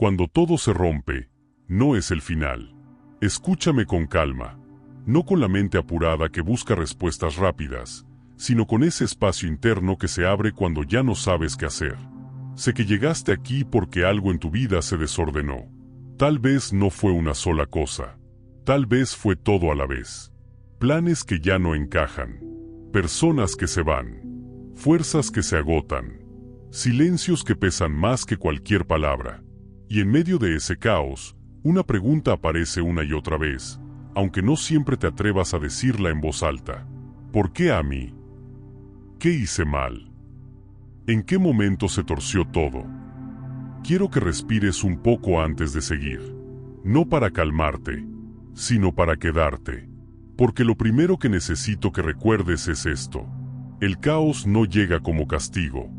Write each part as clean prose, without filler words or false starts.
Cuando todo se rompe, no es el final. Escúchame con calma, no con la mente apurada que busca respuestas rápidas, sino con ese espacio interno que se abre cuando ya no sabes qué hacer. Sé que llegaste aquí porque algo en tu vida se desordenó. Tal vez no fue una sola cosa. Tal vez fue todo a la vez. Planes que ya no encajan. Personas que se van. Fuerzas que se agotan. Silencios que pesan más que cualquier palabra. Y en medio de ese caos, una pregunta aparece una y otra vez, aunque no siempre te atrevas a decirla en voz alta. ¿Por qué a mí? ¿Qué hice mal? ¿En qué momento se torció todo? Quiero que respires un poco antes de seguir. No para calmarte, sino para quedarte. Porque lo primero que necesito que recuerdes es esto. El caos no llega como castigo.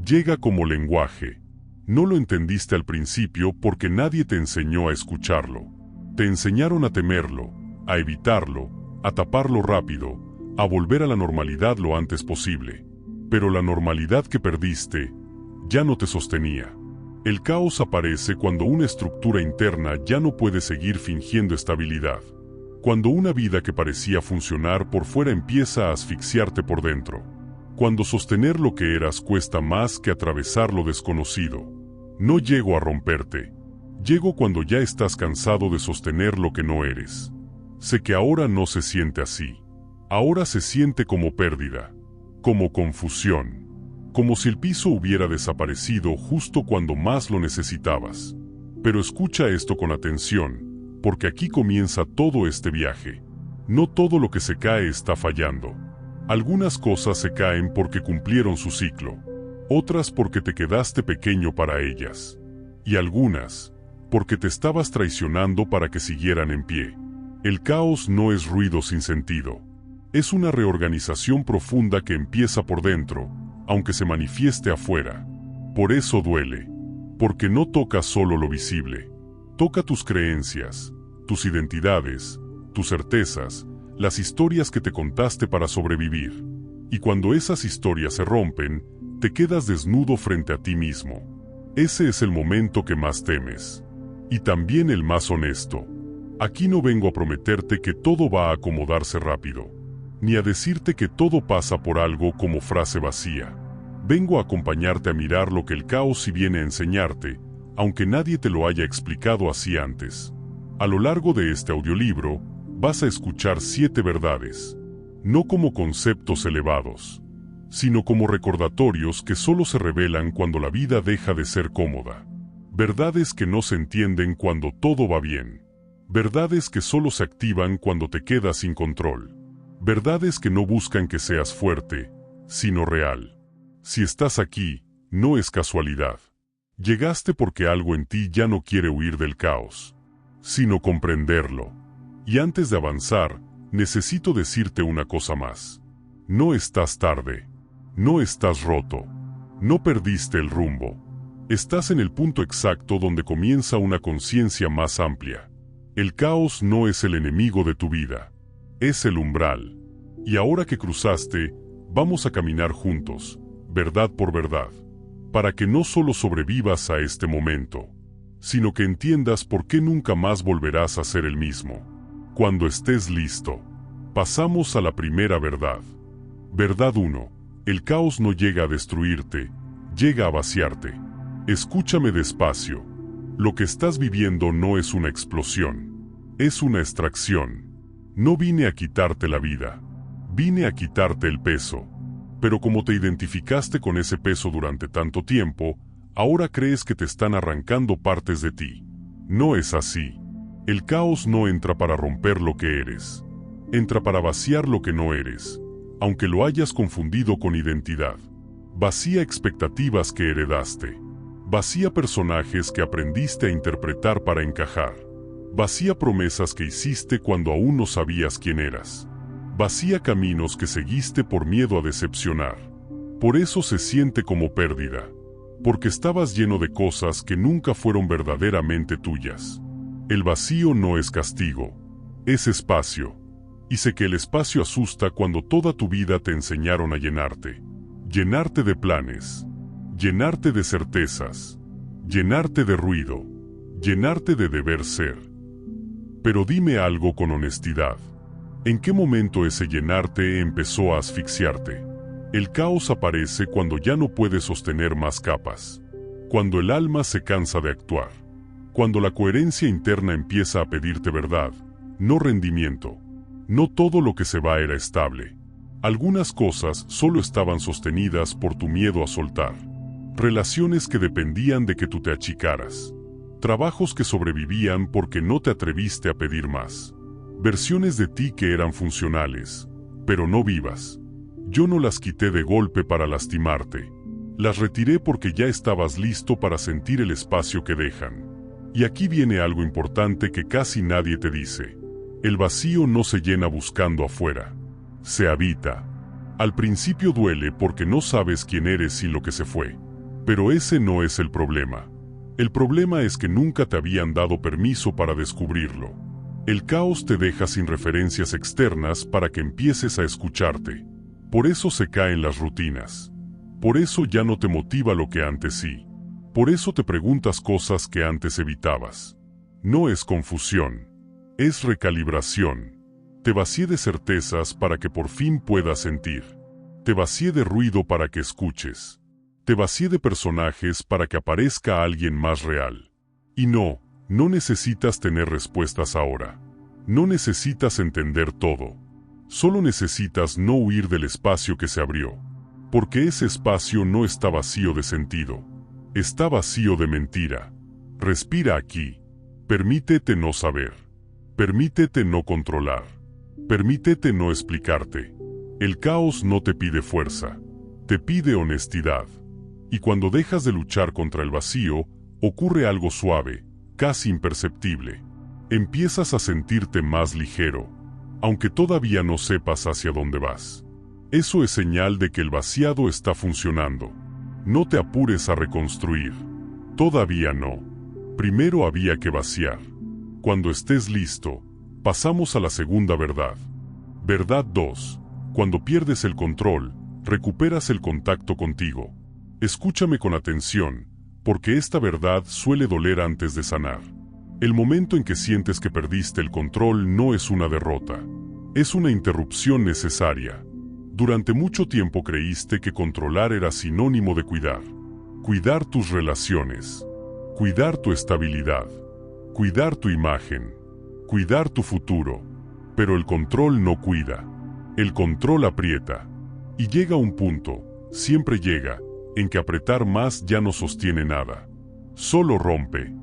Llega como lenguaje. No lo entendiste al principio porque nadie te enseñó a escucharlo. Te enseñaron a temerlo, a evitarlo, a taparlo rápido, a volver a la normalidad lo antes posible. Pero la normalidad que perdiste ya no te sostenía. El caos aparece cuando una estructura interna ya no puede seguir fingiendo estabilidad. Cuando una vida que parecía funcionar por fuera empieza a asfixiarte por dentro. Cuando sostener lo que eras cuesta más que atravesar lo desconocido. No llego a romperte. Llego cuando ya estás cansado de sostener lo que no eres. Sé que ahora no se siente así. Ahora se siente como pérdida, como confusión, como si el piso hubiera desaparecido justo cuando más lo necesitabas. Pero escucha esto con atención, porque aquí comienza todo este viaje. No todo lo que se cae está fallando. Algunas cosas se caen porque cumplieron su ciclo, otras porque te quedaste pequeño para ellas, y algunas porque te estabas traicionando para que siguieran en pie. El caos no es ruido sin sentido. Es una reorganización profunda que empieza por dentro, aunque se manifieste afuera. Por eso duele, porque no toca solo lo visible. Toca tus creencias, tus identidades, tus certezas, las historias que te contaste para sobrevivir. Y cuando esas historias se rompen, te quedas desnudo frente a ti mismo. Ese es el momento que más temes. Y también el más honesto. Aquí no vengo a prometerte que todo va a acomodarse rápido, ni a decirte que todo pasa por algo como frase vacía. Vengo a acompañarte a mirar lo que el caos sí viene a enseñarte, aunque nadie te lo haya explicado así antes. A lo largo de este audiolibro, vas a escuchar 7 verdades, no como conceptos elevados, sino como recordatorios que solo se revelan cuando la vida deja de ser cómoda. Verdades que no se entienden cuando todo va bien. Verdades que solo se activan cuando te quedas sin control. Verdades que no buscan que seas fuerte, sino real. Si estás aquí, no es casualidad. Llegaste porque algo en ti ya no quiere huir del caos, sino comprenderlo. Y antes de avanzar, necesito decirte una cosa más. No estás tarde. No estás roto. No perdiste el rumbo. Estás en el punto exacto donde comienza una conciencia más amplia. El caos no es el enemigo de tu vida. Es el umbral. Y ahora que cruzaste, vamos a caminar juntos, verdad por verdad, para que no solo sobrevivas a este momento, sino que entiendas por qué nunca más volverás a ser el mismo. Cuando estés listo, pasamos a la primera verdad. Verdad 1. El caos no llega a destruirte, llega a vaciarte. Escúchame despacio. Lo que estás viviendo no es una explosión, es una extracción. No vine a quitarte la vida, vine a quitarte el peso. Pero como te identificaste con ese peso durante tanto tiempo, ahora crees que te están arrancando partes de ti. No es así. El caos no entra para romper lo que eres. Entra para vaciar lo que no eres, aunque lo hayas confundido con identidad. Vacía expectativas que heredaste. Vacía personajes que aprendiste a interpretar para encajar. Vacía promesas que hiciste cuando aún no sabías quién eras. Vacía caminos que seguiste por miedo a decepcionar. Por eso se siente como pérdida. Porque estabas lleno de cosas que nunca fueron verdaderamente tuyas. El vacío no es castigo, es espacio. Y sé que el espacio asusta cuando toda tu vida te enseñaron a llenarte. Llenarte de planes. Llenarte de certezas. Llenarte de ruido. llenarte de deber ser. Pero dime algo con honestidad. ¿En qué momento ese llenarte empezó a asfixiarte? El caos aparece cuando ya no puedes sostener más capas. Cuando el alma se cansa de actuar. Cuando la coherencia interna empieza a pedirte verdad, no rendimiento. No todo lo que se va era estable. Algunas cosas solo estaban sostenidas por tu miedo a soltar. Relaciones que dependían de que tú te achicaras. Trabajos que sobrevivían porque no te atreviste a pedir más. Versiones de ti que eran funcionales, pero no vivas. Yo no las quité de golpe para lastimarte. Las retiré porque ya estabas listo para sentir el espacio que dejan. Y aquí viene algo importante que casi nadie te dice. El vacío no se llena buscando afuera. Se habita. Al principio duele porque no sabes quién eres sin lo que se fue. Pero ese no es el problema. El problema es que nunca te habían dado permiso para descubrirlo. El caos te deja sin referencias externas para que empieces a escucharte. Por eso se caen las rutinas. Por eso ya no te motiva lo que antes sí. Por eso te preguntas cosas que antes evitabas. No es confusión. Es recalibración. Te vacié de certezas para que por fin puedas sentir. Te vacié de ruido para que escuches. Te vacié de personajes para que aparezca alguien más real. Y no necesitas tener respuestas ahora. No necesitas entender todo. Solo necesitas no huir del espacio que se abrió. Porque ese espacio no está vacío de sentido. Está vacío de mentira. Respira aquí. Permítete no saber. Permítete no controlar. Permítete no explicarte. El caos no te pide fuerza. Te pide honestidad. Y cuando dejas de luchar contra el vacío, ocurre algo suave, casi imperceptible. Empiezas a sentirte más ligero, aunque todavía no sepas hacia dónde vas. Eso es señal de que el vaciado está funcionando. No te apures a reconstruir. Todavía no. Primero había que vaciar. Cuando estés listo, pasamos a la segunda verdad. Verdad 2. Cuando pierdes el control, recuperas el contacto contigo. Escúchame con atención, porque esta verdad suele doler antes de sanar. El momento en que sientes que perdiste el control no es una derrota. Es una interrupción necesaria. Durante mucho tiempo creíste que controlar era sinónimo de cuidar. Cuidar tus relaciones. Cuidar tu estabilidad. Cuidar tu imagen. Cuidar tu futuro. Pero el control no cuida. El control aprieta. Y llega un punto, siempre llega, en que apretar más ya no sostiene nada. Solo rompe.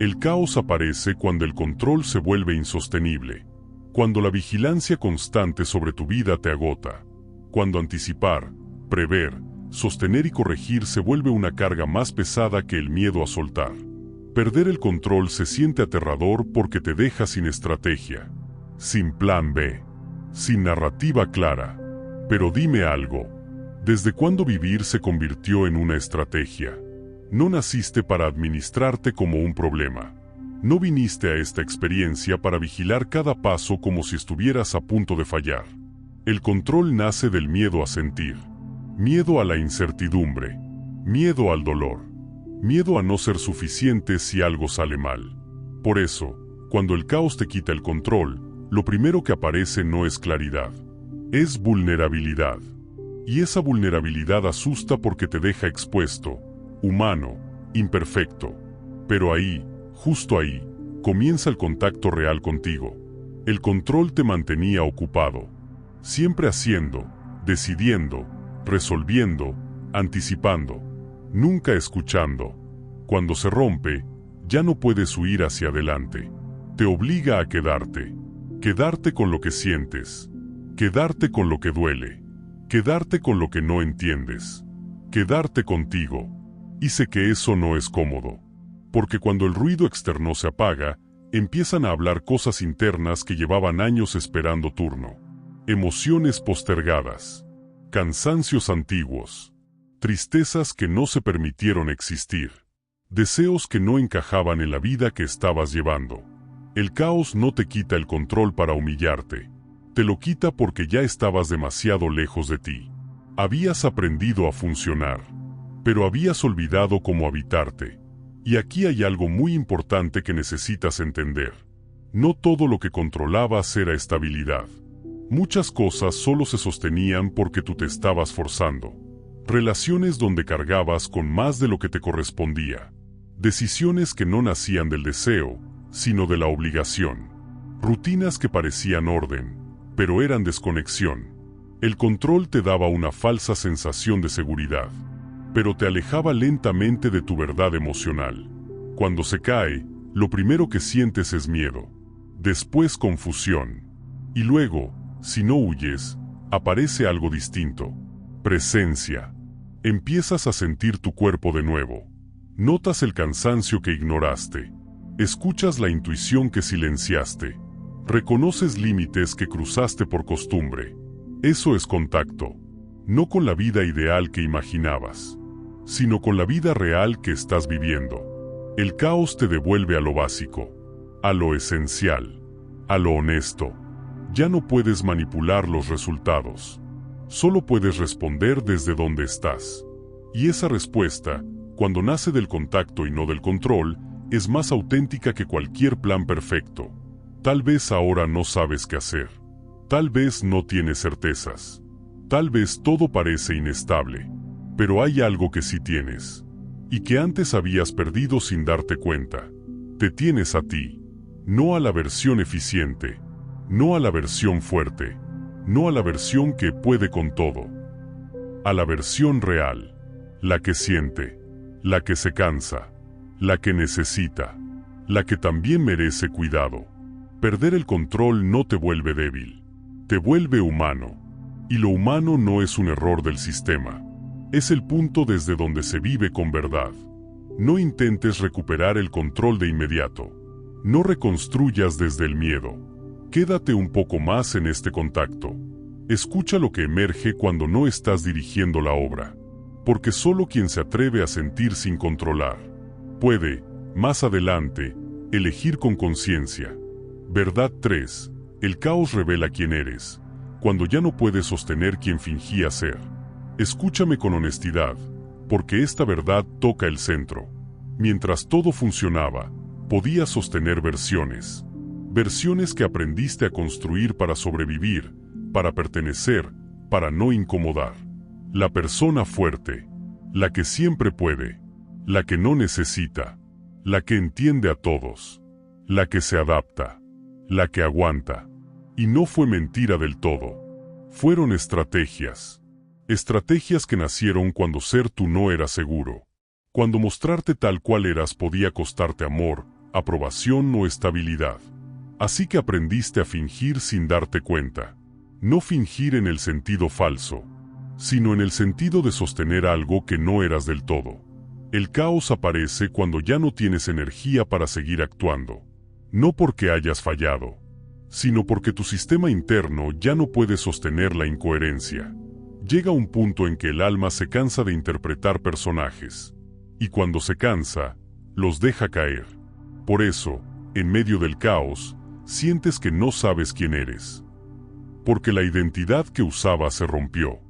El caos aparece cuando el control se vuelve insostenible. Cuando la vigilancia constante sobre tu vida te agota. Cuando anticipar, prever, sostener y corregir se vuelve una carga más pesada que el miedo a soltar. Perder el control se siente aterrador porque te deja sin estrategia, sin plan B, sin narrativa clara. Pero dime algo. ¿Desde cuándo vivir se convirtió en una estrategia? No naciste para administrarte como un problema. No viniste a esta experiencia para vigilar cada paso como si estuvieras a punto de fallar. El control nace del miedo a sentir. Miedo a la incertidumbre. Miedo al dolor. Miedo a no ser suficiente si algo sale mal. Por eso, cuando el caos te quita el control, lo primero que aparece no es claridad. Es vulnerabilidad. Y esa vulnerabilidad asusta porque te deja expuesto, humano, imperfecto. Pero ahí, justo ahí, comienza el contacto real contigo. El control te mantenía ocupado. Siempre haciendo, decidiendo, resolviendo, anticipando. Nunca escuchando. Cuando se rompe, ya no puedes huir hacia adelante. Te obliga a quedarte. Quedarte con lo que sientes. Quedarte con lo que duele. Quedarte con lo que no entiendes. Quedarte contigo. Y sé que eso no es cómodo. Porque cuando el ruido externo se apaga, empiezan a hablar cosas internas que llevaban años esperando turno. Emociones postergadas. Cansancios antiguos. Tristezas que no se permitieron existir. Deseos que no encajaban en la vida que estabas llevando. El caos no te quita el control para humillarte. Te lo quita porque ya estabas demasiado lejos de ti. Habías aprendido a funcionar, pero habías olvidado cómo habitarte. Y aquí hay algo muy importante que necesitas entender. No todo lo que controlabas era estabilidad. Muchas cosas solo se sostenían porque tú te estabas forzando. Relaciones donde cargabas con más de lo que te correspondía. Decisiones que no nacían del deseo, sino de la obligación. Rutinas que parecían orden, pero eran desconexión. El control te daba una falsa sensación de seguridad, pero te alejaba lentamente de tu verdad emocional. Cuando se cae, lo primero que sientes es miedo, después confusión, y luego, si no huyes, aparece algo distinto. Presencia. Empiezas a sentir tu cuerpo de nuevo. Notas el cansancio que ignoraste. Escuchas la intuición que silenciaste. Reconoces límites que cruzaste por costumbre. Eso es contacto. No con la vida ideal que imaginabas, sino con la vida real que estás viviendo. El caos te devuelve a lo básico, a lo esencial, a lo honesto. Ya no puedes manipular los resultados. Solo puedes responder desde donde estás. Y esa respuesta, cuando nace del contacto y no del control, es más auténtica que cualquier plan perfecto. Tal vez ahora no sabes qué hacer. Tal vez no tienes certezas. Tal vez todo parece inestable. Pero hay algo que sí tienes. Y que antes habías perdido sin darte cuenta. Te tienes a ti. No a la versión eficiente. No a la versión fuerte. No a la versión que puede con todo. A la versión real. La que siente. La que se cansa. La que necesita. La que también merece cuidado. Perder el control no te vuelve débil. Te vuelve humano. Y lo humano no es un error del sistema. Es el punto desde donde se vive con verdad. No intentes recuperar el control de inmediato. No reconstruyas desde el miedo. Quédate un poco más en este contacto. Escucha lo que emerge cuando no estás dirigiendo la obra. Porque solo quien se atreve a sentir sin controlar, puede, más adelante, elegir con conciencia. Verdad 3. El caos revela quién eres, cuando ya no puedes sostener quien fingía ser. Escúchame con honestidad, porque esta verdad toca el centro. Mientras todo funcionaba, podías sostener versiones. Versiones que aprendiste a construir para sobrevivir, para pertenecer, para no incomodar. La persona fuerte, la que siempre puede, la que no necesita, la que entiende a todos, la que se adapta, la que aguanta. Y no fue mentira del todo. Fueron estrategias. Estrategias que nacieron cuando ser tú no era seguro. Cuando mostrarte tal cual eras podía costarte amor, aprobación o estabilidad. Así que aprendiste a fingir sin darte cuenta. No fingir en el sentido falso, sino en el sentido de sostener algo que no eras del todo. El caos aparece cuando ya no tienes energía para seguir actuando. No porque hayas fallado, sino porque tu sistema interno ya no puede sostener la incoherencia. Llega un punto en que el alma se cansa de interpretar personajes, y cuando se cansa, los deja caer. Por eso, en medio del caos, sientes que no sabes quién eres. Porque la identidad que usabas se rompió,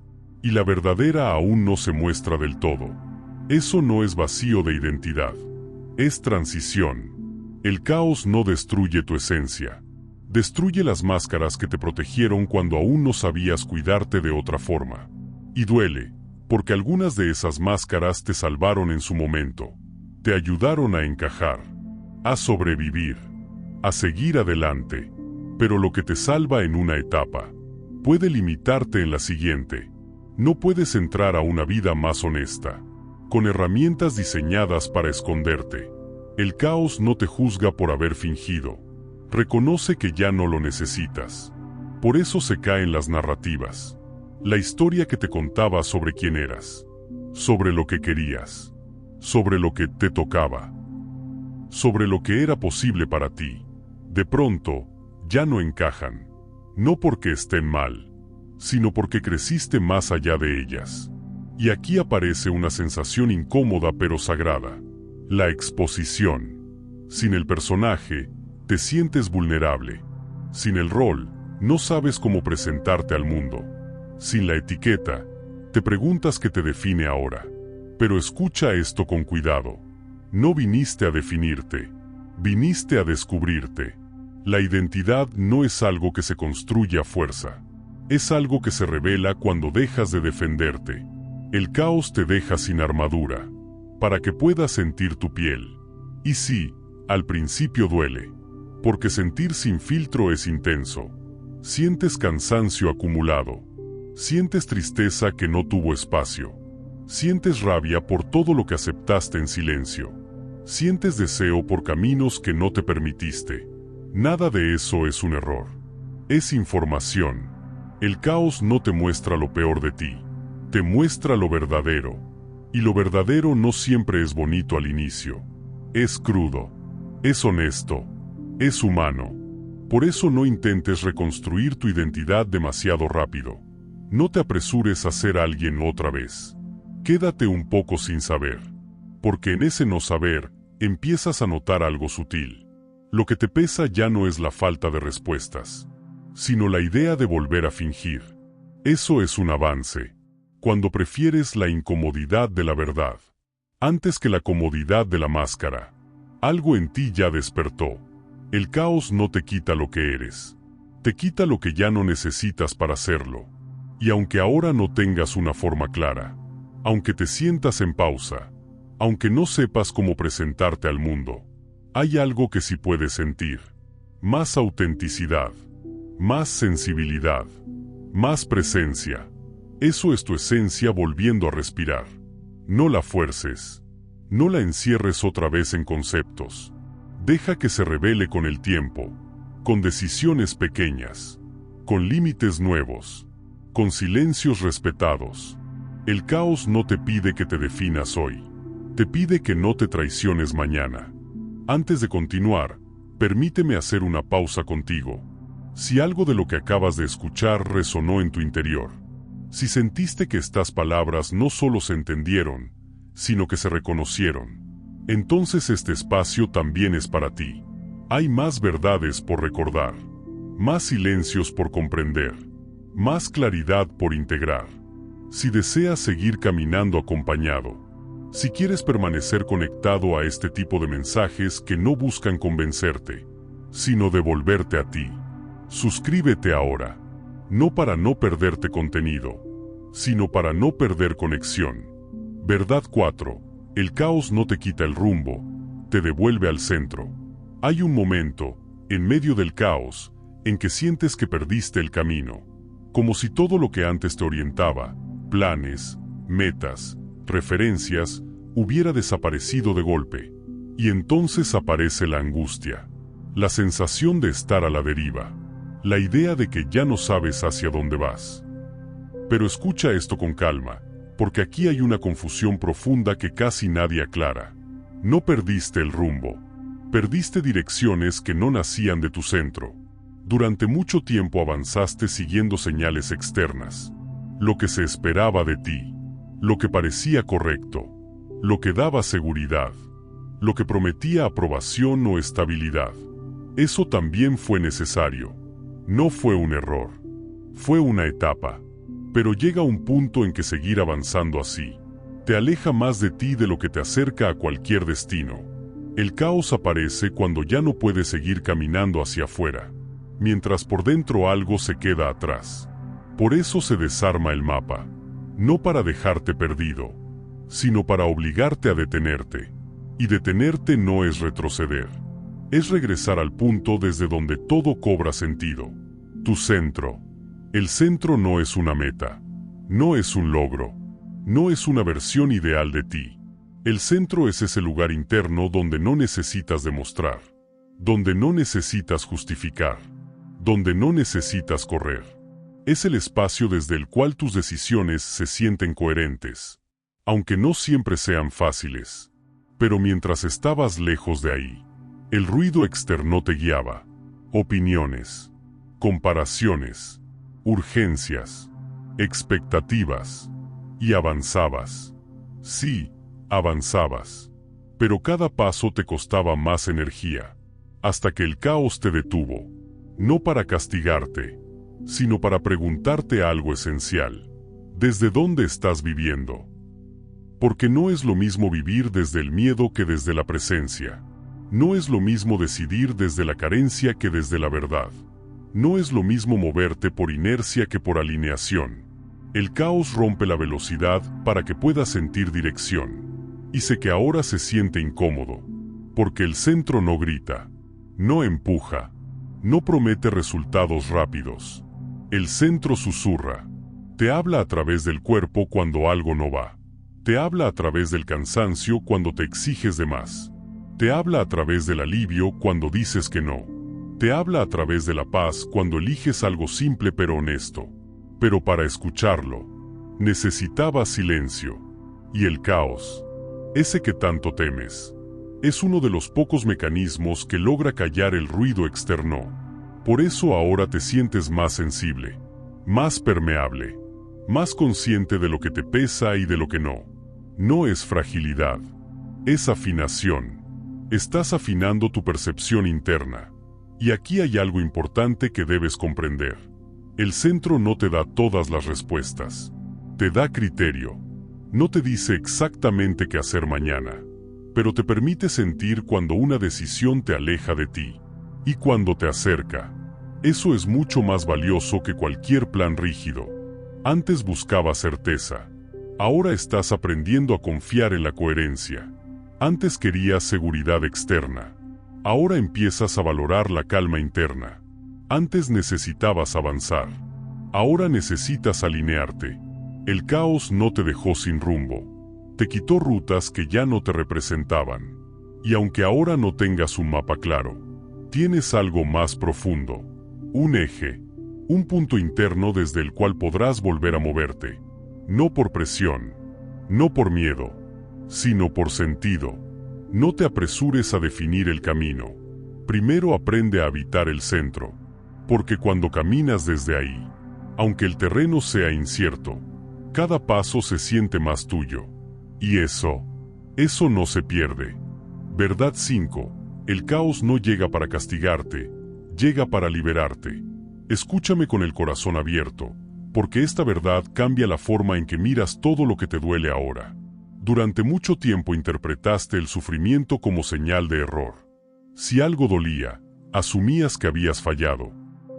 y la verdadera aún no se muestra del todo. Eso no es vacío de identidad, es transición. El caos no destruye tu esencia. Destruye las máscaras que te protegieron cuando aún no sabías cuidarte de otra forma. Y duele, porque algunas de esas máscaras te salvaron en su momento. Te ayudaron a encajar, a sobrevivir, a seguir adelante. Pero lo que te salva en una etapa, puede limitarte en la siguiente. No puedes entrar a una vida más honesta, con herramientas diseñadas para esconderte. El caos no te juzga por haber fingido. Reconoce que ya no lo necesitas. Por eso se caen las narrativas. La historia que te contaba sobre quién eras, sobre lo que querías, sobre lo que te tocaba, sobre lo que era posible para ti. De pronto, ya no encajan. No porque estén mal, sino porque creciste más allá de ellas. Y aquí aparece una sensación incómoda pero sagrada. La exposición. Sin el personaje, te sientes vulnerable. Sin el rol, no sabes cómo presentarte al mundo. Sin la etiqueta, te preguntas qué te define ahora. Pero escucha esto con cuidado. No viniste a definirte, viniste a descubrirte. La identidad no es algo que se construye a fuerza. Es algo que se revela cuando dejas de defenderte. El caos te deja sin armadura, para que puedas sentir tu piel. Y sí, al principio duele, porque sentir sin filtro es intenso. Sientes cansancio acumulado. Sientes tristeza que no tuvo espacio. Sientes rabia por todo lo que aceptaste en silencio. Sientes deseo por caminos que no te permitiste. Nada de eso es un error. Es información. El caos no te muestra lo peor de ti. Te muestra lo verdadero. Y lo verdadero no siempre es bonito al inicio. Es crudo. Es honesto. Es humano. Por eso no intentes reconstruir tu identidad demasiado rápido. No te apresures a ser alguien otra vez. Quédate un poco sin saber. Porque en ese no saber, empiezas a notar algo sutil. Lo que te pesa ya no es la falta de respuestas, sino la idea de volver a fingir. Eso es un avance. Cuando prefieres la incomodidad de la verdad, antes que la comodidad de la máscara, algo en ti ya despertó. El caos no te quita lo que eres. Te quita lo que ya no necesitas para hacerlo. Y aunque ahora no tengas una forma clara, aunque te sientas en pausa, aunque no sepas cómo presentarte al mundo, hay algo que sí puedes sentir. Más autenticidad, más sensibilidad, más presencia. Eso es tu esencia volviendo a respirar. No la fuerces. No la encierres otra vez en conceptos. Deja que se revele con el tiempo, con decisiones pequeñas, con límites nuevos, con silencios respetados. El caos no te pide que te definas hoy. Te pide que no te traiciones mañana. Antes de continuar, permíteme hacer una pausa contigo. Si algo de lo que acabas de escuchar resonó en tu interior, si sentiste que estas palabras no solo se entendieron, sino que se reconocieron, entonces este espacio también es para ti. Hay más verdades por recordar, más silencios por comprender, más claridad por integrar. Si deseas seguir caminando acompañado, si quieres permanecer conectado a este tipo de mensajes que no buscan convencerte, sino devolverte a ti, suscríbete ahora, no para no perderte contenido, sino para no perder conexión. Verdad 4. El caos no te quita el rumbo, te devuelve al centro. Hay un momento, en medio del caos, en que sientes que perdiste el camino, como si todo lo que antes te orientaba, planes, metas, referencias, hubiera desaparecido de golpe. Y entonces aparece la angustia, la sensación de estar a la deriva, la idea de que ya no sabes hacia dónde vas. Pero escucha esto con calma, porque aquí hay una confusión profunda que casi nadie aclara. No perdiste el rumbo. Perdiste direcciones que no nacían de tu centro. Durante mucho tiempo avanzaste siguiendo señales externas. Lo que se esperaba de ti. Lo que parecía correcto. Lo que daba seguridad. Lo que prometía aprobación o estabilidad. Eso también fue necesario. No fue un error. Fue una etapa. Pero llega un punto en que seguir avanzando así te aleja más de ti de lo que te acerca a cualquier destino. El caos aparece cuando ya no puedes seguir caminando hacia afuera, mientras por dentro algo se queda atrás. Por eso se desarma el mapa, no para dejarte perdido, sino para obligarte a detenerte. Y detenerte no es retroceder, es regresar al punto desde donde todo cobra sentido. Tu centro. El centro no es una meta, no es un logro, no es una versión ideal de ti. El centro es ese lugar interno donde no necesitas demostrar, donde no necesitas justificar, donde no necesitas correr. Es el espacio desde el cual tus decisiones se sienten coherentes, aunque no siempre sean fáciles. Pero mientras estabas lejos de ahí, el ruido externo te guiaba. Opiniones, comparaciones, urgencias, expectativas, y avanzabas. Sí, avanzabas. Pero cada paso te costaba más energía, hasta que el caos te detuvo, no para castigarte, sino para preguntarte algo esencial. ¿Desde dónde estás viviendo? Porque no es lo mismo vivir desde el miedo que desde la presencia. No es lo mismo decidir desde la carencia que desde la verdad. No es lo mismo moverte por inercia que por alineación. El caos rompe la velocidad para que puedas sentir dirección. Y sé que ahora se siente incómodo, porque el centro no grita, no empuja, no promete resultados rápidos. El centro susurra. Te habla a través del cuerpo cuando algo no va. Te habla a través del cansancio cuando te exiges de más. Te habla a través del alivio cuando dices que no. Te habla a través de la paz cuando eliges algo simple pero honesto. Pero para escucharlo, necesitabas silencio. Y el caos, ese que tanto temes, es uno de los pocos mecanismos que logra callar el ruido externo. Por eso ahora te sientes más sensible, más permeable, más consciente de lo que te pesa y de lo que no. No es fragilidad, es afinación. Estás afinando tu percepción interna. Y aquí hay algo importante que debes comprender. El centro no te da todas las respuestas. Te da criterio. No te dice exactamente qué hacer mañana, pero te permite sentir cuando una decisión te aleja de ti y cuando te acerca. Eso es mucho más valioso que cualquier plan rígido. Antes buscabas certeza. Ahora estás aprendiendo a confiar en la coherencia. Antes querías seguridad externa. Ahora empiezas a valorar la calma interna. Antes necesitabas avanzar. Ahora necesitas alinearte. El caos no te dejó sin rumbo. Te quitó rutas que ya no te representaban. Y aunque ahora no tengas un mapa claro, tienes algo más profundo. Un eje. Un punto interno desde el cual podrás volver a moverte. No por presión. No por miedo. Sino por sentido. No te apresures a definir el camino. Primero aprende a habitar el centro. Porque cuando caminas desde ahí, aunque el terreno sea incierto, cada paso se siente más tuyo. Y eso no se pierde. Verdad 5. El caos no llega para castigarte, llega para liberarte. Escúchame con el corazón abierto, porque esta verdad cambia la forma en que miras todo lo que te duele ahora. Durante mucho tiempo interpretaste el sufrimiento como señal de error. Si algo dolía, asumías que habías fallado.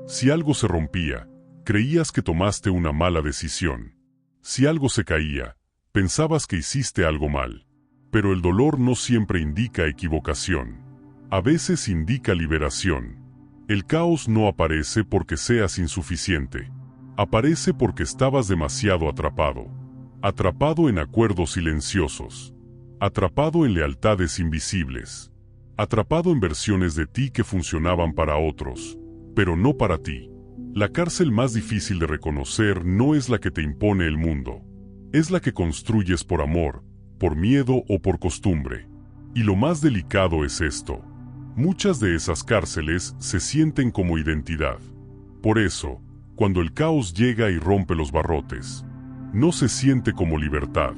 Si algo se rompía, creías que tomaste una mala decisión. Si algo se caía, pensabas que hiciste algo mal. Pero el dolor no siempre indica equivocación. A veces indica liberación. El caos no aparece porque seas insuficiente. Aparece porque estabas demasiado atrapado. Atrapado en acuerdos silenciosos. Atrapado en lealtades invisibles. Atrapado en versiones de ti que funcionaban para otros, pero no para ti. La cárcel más difícil de reconocer no es la que te impone el mundo. Es la que construyes por amor, por miedo o por costumbre. Y lo más delicado es esto. Muchas de esas cárceles se sienten como identidad. Por eso, cuando el caos llega y rompe los barrotes, no se siente como libertad.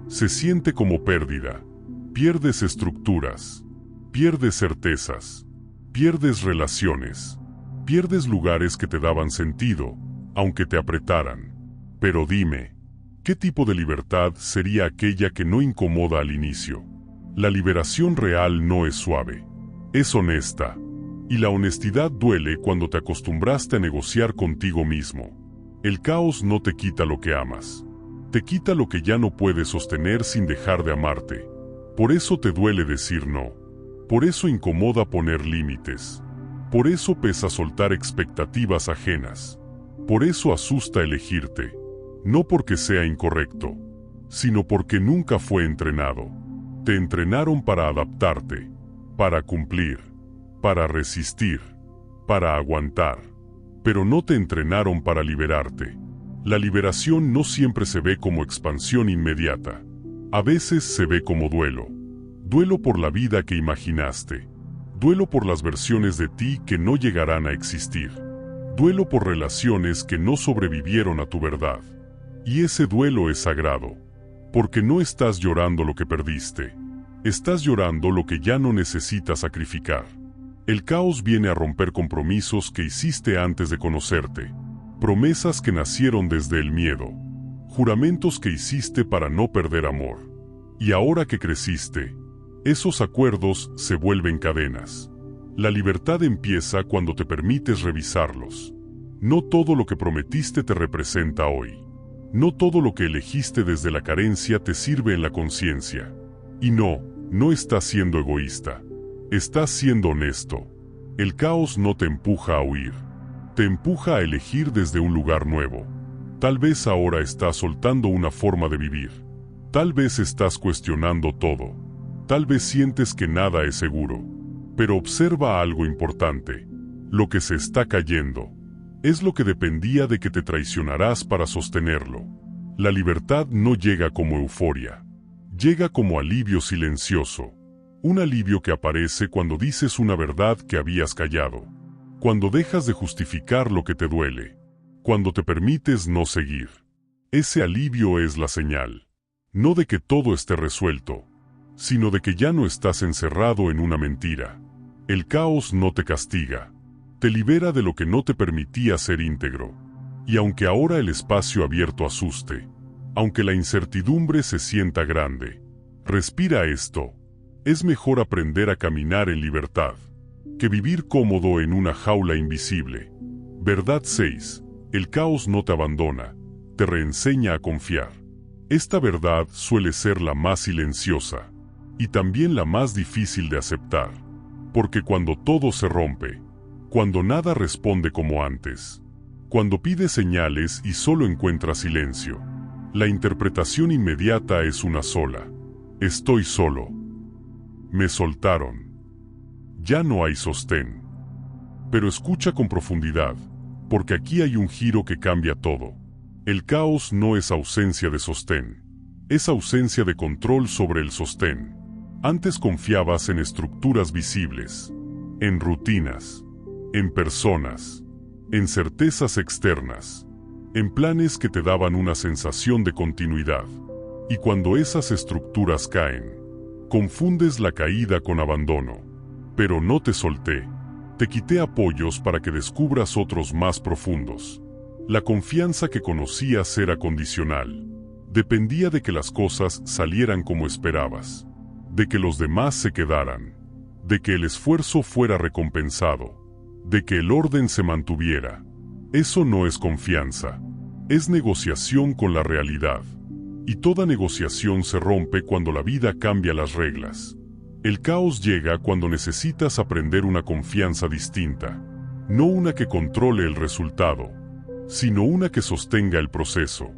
Se siente como pérdida. Pierdes estructuras. Pierdes certezas. Pierdes relaciones. Pierdes lugares que te daban sentido, aunque te apretaran. Pero dime, ¿qué tipo de libertad sería aquella que no incomoda al inicio? La liberación real no es suave, es honesta. Y la honestidad duele cuando te acostumbraste a negociar contigo mismo. El caos no te quita lo que amas. Te quita lo que ya no puedes sostener sin dejar de amarte. Por eso te duele decir no. Por eso incomoda poner límites. Por eso pesa soltar expectativas ajenas. Por eso asusta elegirte. No porque sea incorrecto, sino porque nunca fue entrenado. Te entrenaron para adaptarte, para cumplir, para resistir, para aguantar. Pero no te entrenaron para liberarte. La liberación no siempre se ve como expansión inmediata. A veces se ve como duelo. Duelo por la vida que imaginaste. Duelo por las versiones de ti que no llegarán a existir. Duelo por relaciones que no sobrevivieron a tu verdad. Y ese duelo es sagrado. Porque no estás llorando lo que perdiste. Estás llorando lo que ya no necesitas sacrificar. El caos viene a romper compromisos que hiciste antes de conocerte. Promesas que nacieron desde el miedo. Juramentos que hiciste para no perder amor. Y ahora que creciste, esos acuerdos se vuelven cadenas. La libertad empieza cuando te permites revisarlos. No todo lo que prometiste te representa hoy. No todo lo que elegiste desde la carencia te sirve en la conciencia. Y no estás siendo egoísta. Estás siendo honesto. El caos no te empuja a huir. Te empuja a elegir desde un lugar nuevo. Tal vez ahora estás soltando una forma de vivir. Tal vez estás cuestionando todo. Tal vez sientes que nada es seguro. Pero observa algo importante. Lo que se está cayendo es lo que dependía de que te traicionarás para sostenerlo. La libertad no llega como euforia. Llega como alivio silencioso. Un alivio que aparece cuando dices una verdad que habías callado. Cuando dejas de justificar lo que te duele. Cuando te permites no seguir. Ese alivio es la señal. No de que todo esté resuelto, sino de que ya no estás encerrado en una mentira. El caos no te castiga. Te libera de lo que no te permitía ser íntegro. Y aunque ahora el espacio abierto asuste, aunque la incertidumbre se sienta grande, respira esto. Es mejor aprender a caminar en libertad que vivir cómodo en una jaula invisible. Verdad 6. El caos no te abandona, te reenseña a confiar. Esta verdad suele ser la más silenciosa y también la más difícil de aceptar, porque cuando todo se rompe, cuando nada responde como antes, cuando pides señales y solo encuentras silencio, la interpretación inmediata es una sola. Estoy solo. Me soltaron. Ya no hay sostén. Pero escucha con profundidad, porque aquí hay un giro que cambia todo. El caos no es ausencia de sostén, es ausencia de control sobre el sostén. Antes confiabas en estructuras visibles, en rutinas, en personas, en certezas externas, en planes que te daban una sensación de continuidad. Y cuando esas estructuras caen, confundes la caída con abandono. Pero no te solté. Te quité apoyos para que descubras otros más profundos. La confianza que conocías era condicional. Dependía de que las cosas salieran como esperabas, de que los demás se quedaran, de que el esfuerzo fuera recompensado, de que el orden se mantuviera. Eso no es confianza, es negociación con la realidad. Y toda negociación se rompe cuando la vida cambia las reglas. El caos llega cuando necesitas aprender una confianza distinta, no una que controle el resultado, sino una que sostenga el proceso.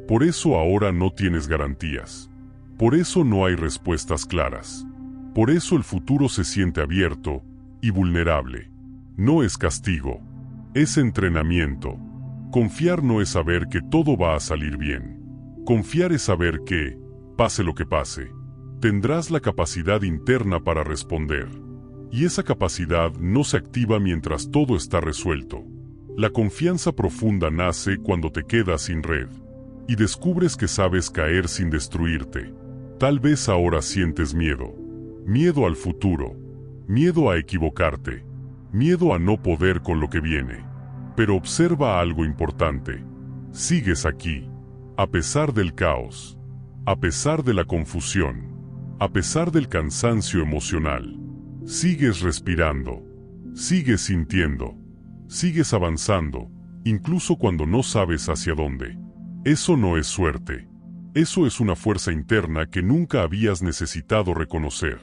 Por eso ahora no tienes garantías. Por eso no hay respuestas claras. Por eso el futuro se siente abierto y vulnerable. No es castigo, es entrenamiento. Confiar no es saber que todo va a salir bien. Confiar es saber que, pase lo que pase, tendrás la capacidad interna para responder. Y esa capacidad no se activa mientras todo está resuelto. La confianza profunda nace cuando te quedas sin red y descubres que sabes caer sin destruirte. Tal vez ahora sientes miedo. Miedo al futuro. Miedo a equivocarte. Miedo a no poder con lo que viene. Pero observa algo importante. Sigues aquí. A pesar del caos. A pesar de la confusión. A pesar del cansancio emocional. Sigues respirando. Sigues sintiendo. Sigues avanzando, incluso cuando no sabes hacia dónde. Eso no es suerte. Eso es una fuerza interna que nunca habías necesitado reconocer.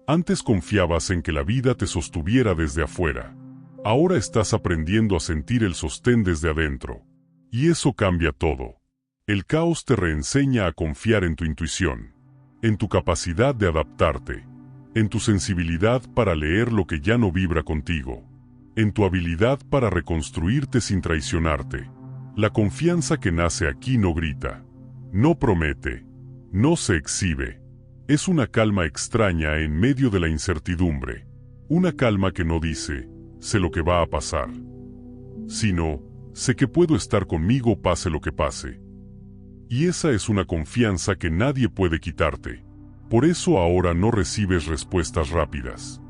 Antes confiabas en que la vida te sostuviera desde afuera. Ahora estás aprendiendo a sentir el sostén desde adentro. Y eso cambia todo. El caos te reenseña a confiar en tu intuición, en tu capacidad de adaptarte, en tu sensibilidad para leer lo que ya no vibra contigo, en tu habilidad para reconstruirte sin traicionarte. La confianza que nace aquí no grita, no promete, no se exhibe. Es una calma extraña en medio de la incertidumbre. Una calma que no dice, sé lo que va a pasar, sino, sé que puedo estar conmigo pase lo que pase. Y esa es una confianza que nadie puede quitarte. Por eso ahora no recibes respuestas rápidas.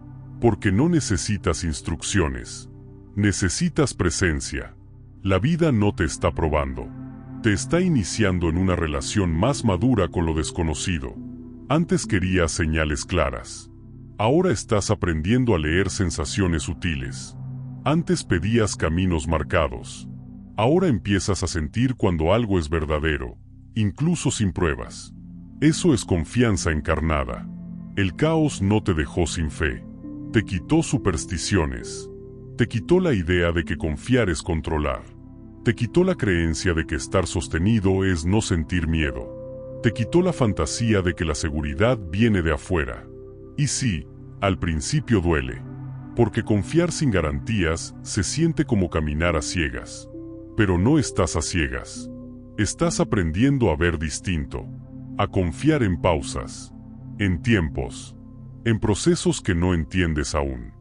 Porque no necesitas instrucciones. Necesitas presencia. La vida no te está probando. Te está iniciando en una relación más madura con lo desconocido. Antes querías señales claras. Ahora estás aprendiendo a leer sensaciones sutiles. Antes pedías caminos marcados. Ahora empiezas a sentir cuando algo es verdadero, incluso sin pruebas. Eso es confianza encarnada. El caos no te dejó sin fe. Te quitó supersticiones. Te quitó la idea de que confiar es controlar. Te quitó la creencia de que estar sostenido es no sentir miedo. Te quitó la fantasía de que la seguridad viene de afuera. Y sí, al principio duele, porque confiar sin garantías se siente como caminar a ciegas. Pero no estás a ciegas. Estás aprendiendo a ver distinto, a confiar en pausas, en tiempos, en procesos que no entiendes aún.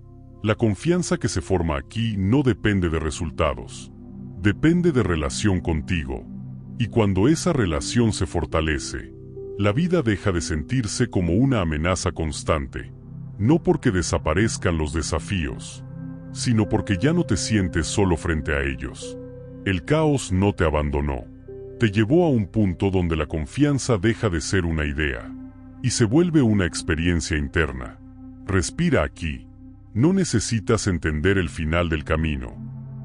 La confianza que se forma aquí no depende de resultados, depende de relación contigo. Y cuando esa relación se fortalece, la vida deja de sentirse como una amenaza constante, no porque desaparezcan los desafíos, sino porque ya no te sientes solo frente a ellos. El caos no te abandonó, te llevó a un punto donde la confianza deja de ser una idea y se vuelve una experiencia interna. Respira aquí. No necesitas entender el final del camino,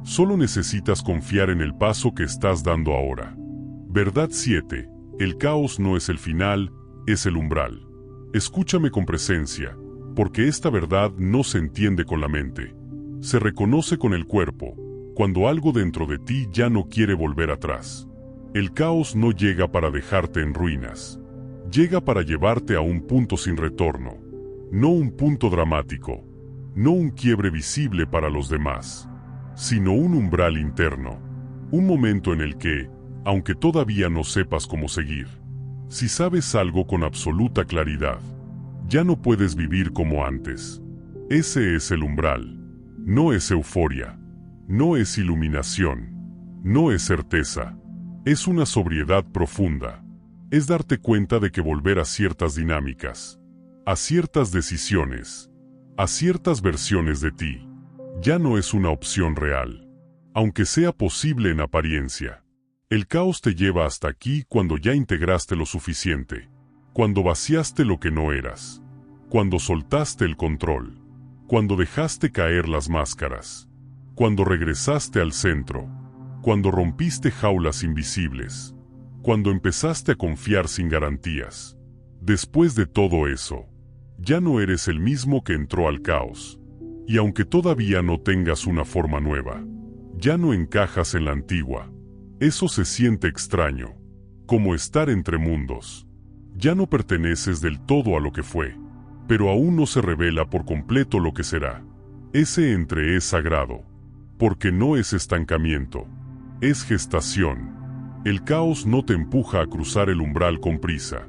solo necesitas confiar en el paso que estás dando ahora. Verdad 7. El caos no es el final, es el umbral. Escúchame con presencia, porque esta verdad no se entiende con la mente. Se reconoce con el cuerpo, cuando algo dentro de ti ya no quiere volver atrás. El caos no llega para dejarte en ruinas. Llega para llevarte a un punto sin retorno. No un punto dramático, no un quiebre visible para los demás, sino un umbral interno. Un momento en el que, aunque todavía no sepas cómo seguir, si sabes algo con absoluta claridad, ya no puedes vivir como antes. Ese es el umbral. No es euforia, no es iluminación, no es certeza. Es una sobriedad profunda. Es darte cuenta de que volver a ciertas dinámicas, a ciertas decisiones, a ciertas versiones de ti, ya no es una opción real, aunque sea posible en apariencia. El caos te lleva hasta aquí cuando ya integraste lo suficiente, cuando vaciaste lo que no eras, cuando soltaste el control, cuando dejaste caer las máscaras, cuando regresaste al centro, cuando rompiste jaulas invisibles, cuando empezaste a confiar sin garantías. Después de todo eso, ya no eres el mismo que entró al caos. Y aunque todavía no tengas una forma nueva, ya no encajas en la antigua. Eso se siente extraño, como estar entre mundos. Ya no perteneces del todo a lo que fue, pero aún no se revela por completo lo que será. Ese entre es sagrado, porque no es estancamiento, es gestación. El caos no te empuja a cruzar el umbral con prisa.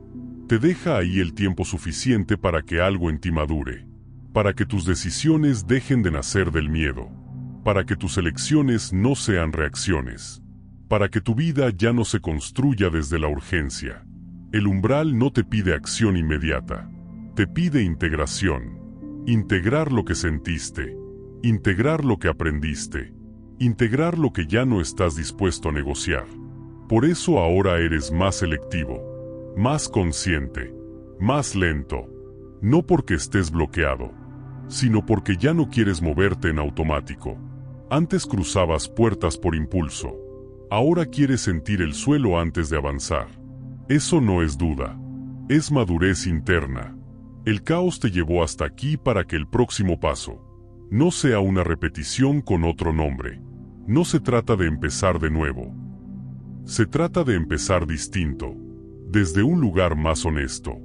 Te deja ahí el tiempo suficiente para que algo en ti madure, para que tus decisiones dejen de nacer del miedo, para que tus elecciones no sean reacciones, para que tu vida ya no se construya desde la urgencia. El umbral no te pide acción inmediata, te pide integración. Integrar lo que sentiste, integrar lo que aprendiste, integrar lo que ya no estás dispuesto a negociar. Por eso ahora eres más selectivo, más consciente, más lento, no porque estés bloqueado, sino porque ya no quieres moverte en automático. Antes cruzabas puertas por impulso, ahora quieres sentir el suelo antes de avanzar. Eso no es duda, es madurez interna. El caos te llevó hasta aquí para que el próximo paso no sea una repetición con otro nombre. No se trata de empezar de nuevo. Se trata de empezar distinto, desde un lugar más honesto,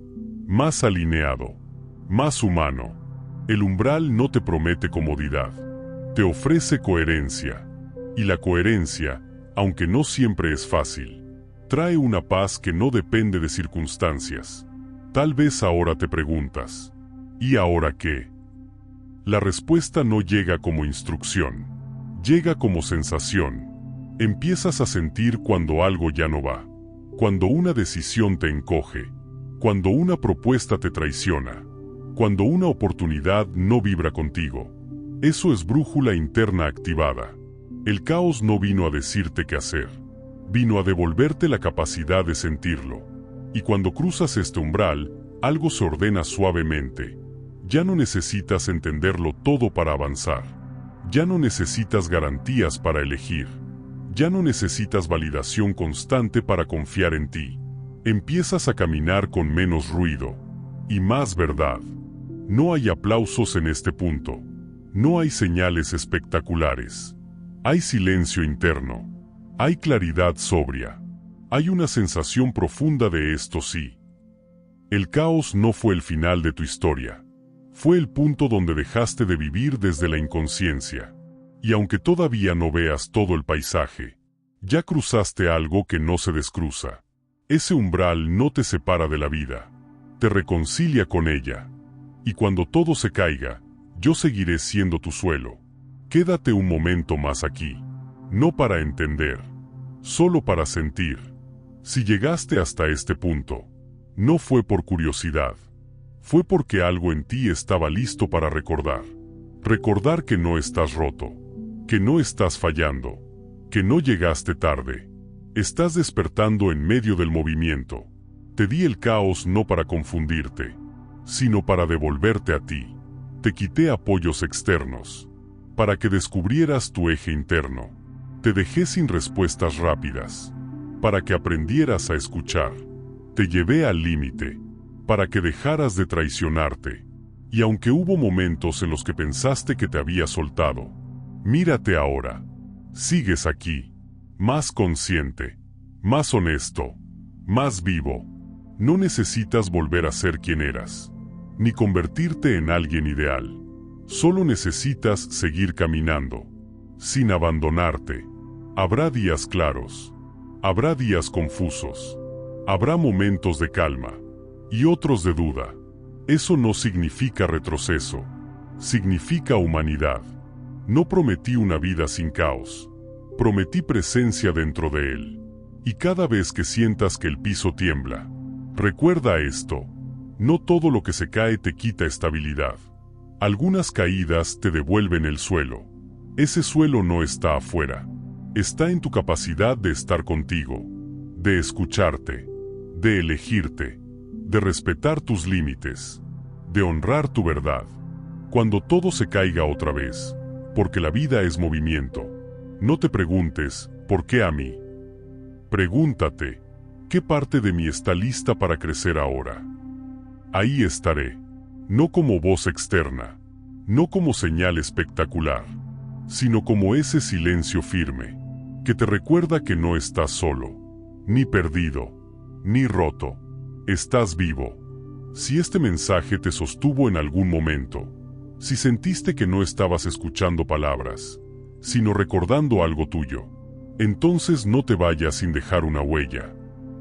más alineado, más humano. El umbral no te promete comodidad, te ofrece coherencia. Y la coherencia, aunque no siempre es fácil, trae una paz que no depende de circunstancias. Tal vez ahora te preguntas, ¿y ahora qué? La respuesta no llega como instrucción, llega como sensación. Empiezas a sentir cuando algo ya no va, cuando una decisión te encoge, cuando una propuesta te traiciona, cuando una oportunidad no vibra contigo. Eso es brújula interna activada. El caos no vino a decirte qué hacer, vino a devolverte la capacidad de sentirlo. Y cuando cruzas este umbral, algo se ordena suavemente. Ya no necesitas entenderlo todo para avanzar. Ya no necesitas garantías para elegir. Ya no necesitas validación constante para confiar en ti. Empiezas a caminar con menos ruido y más verdad. No hay aplausos en este punto. No hay señales espectaculares. Hay silencio interno. Hay claridad sobria. Hay una sensación profunda de esto sí. El caos no fue el final de tu historia. Fue el punto donde dejaste de vivir desde la inconsciencia. Y aunque todavía no veas todo el paisaje, ya cruzaste algo que no se descruza. Ese umbral no te separa de la vida. Te reconcilia con ella. Y cuando todo se caiga, yo seguiré siendo tu suelo. Quédate un momento más aquí. No para entender, solo para sentir. Si llegaste hasta este punto, no fue por curiosidad. Fue porque algo en ti estaba listo para recordar. Recordar que no estás roto, que no estás fallando, que no llegaste tarde. Estás despertando en medio del movimiento. Te di el caos no para confundirte, sino para devolverte a ti. Te quité apoyos externos, para que descubrieras tu eje interno. Te dejé sin respuestas rápidas, para que aprendieras a escuchar. Te llevé al límite, para que dejaras de traicionarte. Y aunque hubo momentos en los que pensaste que te había soltado, mírate ahora. Sigues aquí, más consciente, más honesto, más vivo. No necesitas volver a ser quien eras, ni convertirte en alguien ideal. Solo necesitas seguir caminando, sin abandonarte. Habrá días claros, habrá días confusos, habrá momentos de calma y otros de duda. Eso no significa retroceso, significa humanidad. No prometí una vida sin caos, prometí presencia dentro de él. Y cada vez que sientas que el piso tiembla, recuerda esto: no todo lo que se cae te quita estabilidad. Algunas caídas te devuelven el suelo. Ese suelo no está afuera. Está en tu capacidad de estar contigo, de escucharte, de elegirte, de respetar tus límites, de honrar tu verdad. Cuando todo se caiga otra vez, porque la vida es movimiento, no te preguntes, ¿por qué a mí? Pregúntate, ¿qué parte de mí está lista para crecer ahora? Ahí estaré, no como voz externa, no como señal espectacular, sino como ese silencio firme, que te recuerda que no estás solo, ni perdido, ni roto. Estás vivo. Si este mensaje te sostuvo en algún momento, si sentiste que no estabas escuchando palabras, sino recordando algo tuyo, entonces no te vayas sin dejar una huella.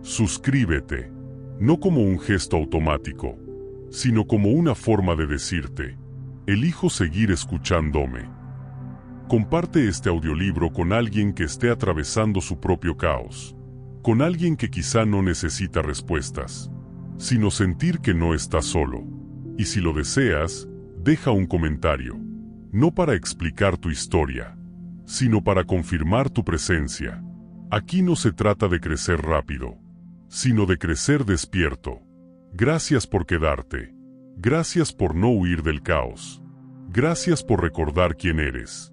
Suscríbete, no como un gesto automático, sino como una forma de decirte: elijo seguir escuchándome. Comparte este audiolibro con alguien que esté atravesando su propio caos, con alguien que quizá no necesita respuestas, sino sentir que no está solo. Y si lo deseas, deja un comentario, no para explicar tu historia, sino para confirmar tu presencia. Aquí no se trata de crecer rápido, sino de crecer despierto. Gracias por quedarte. Gracias por no huir del caos. Gracias por recordar quién eres.